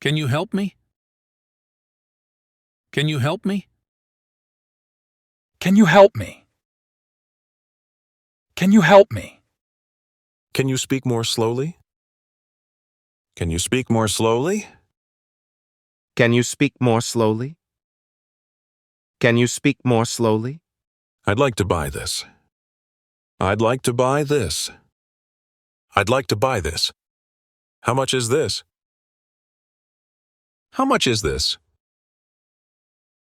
Can you help me? Can you help me? Can you help me? Can you help me? Can you speak more slowly? Can you speak more slowly? Can you speak more slowly? Can you speak more slowly? I'd like to buy this. I'd like to buy this. I'd like to buy this. How much is this? How much is this?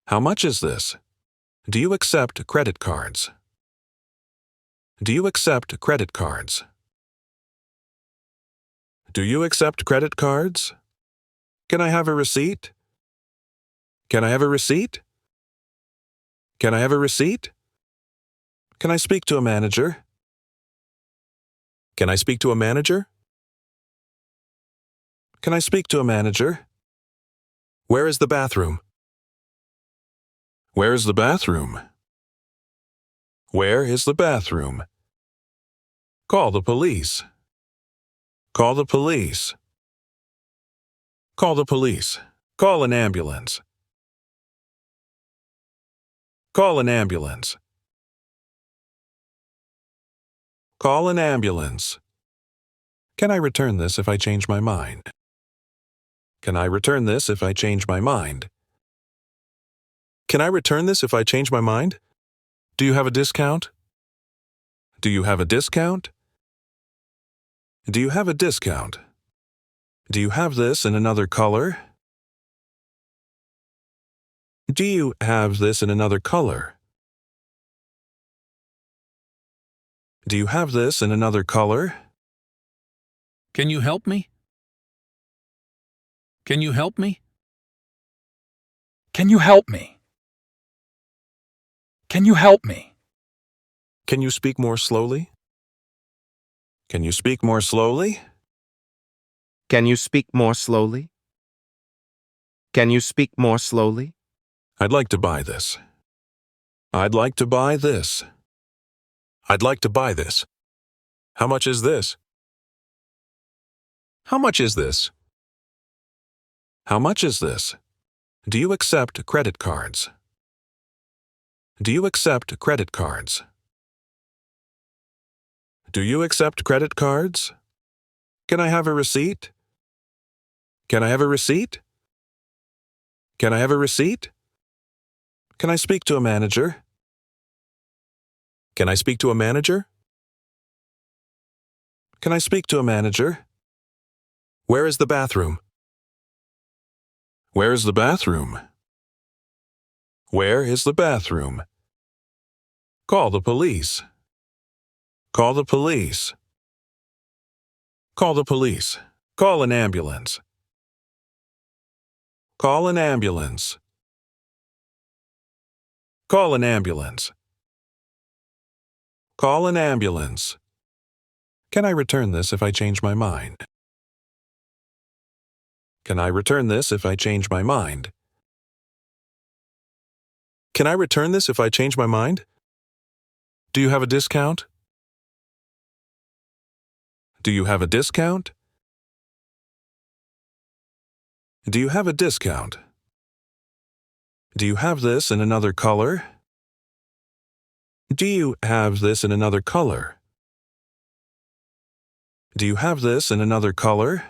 How much is this? Do you accept credit cards? Do you accept credit cards? Do you accept credit cards? Can I have a receipt? Can I have a receipt? Can I have a receipt? Can I speak to a manager? Can I speak to a manager? Can I speak to a manager? Where is the bathroom? Where is the bathroom? Where is the bathroom? Call the police. Call the police. Call the police. Call an ambulance. Call an ambulance. Call an ambulance. Can I return this if I change my mind? Can I return this if I change my mind? Can I return this if I change my mind? Do you have a discount? Do you have a discount? Do you have a discount? Do you have this in another color? Do you have this in another color? Do you have this in another color? Can you help me? Can you help me? Can you help me? Can you help me? Can you speak more slowly? Can you speak more slowly? Can you speak more slowly? Can you speak more slowly? I'd like to buy this. I'd like to buy this. I'd like to buy this. How much is this? How much is this? How much is this? Do you accept credit cards? Do you accept credit cards? Do you accept credit cards? Can I have a receipt? Can I have a receipt? Can I have a receipt? Can I speak to a manager? Can I speak to a manager? Can I speak to a manager? Where is the bathroom? Where is the bathroom? Where is the bathroom? Call the police. Call the police. Call the police. Call an ambulance. Call an ambulance. Call an ambulance. Call an ambulance. Can I return this if I change my mind? Can I return this if I change my mind? Can I return this if I change my mind? Do you have a discount? Do you have a discount? Do you have a discount? Do you have this in another color? Do you have this in another color? Do you have this in another color?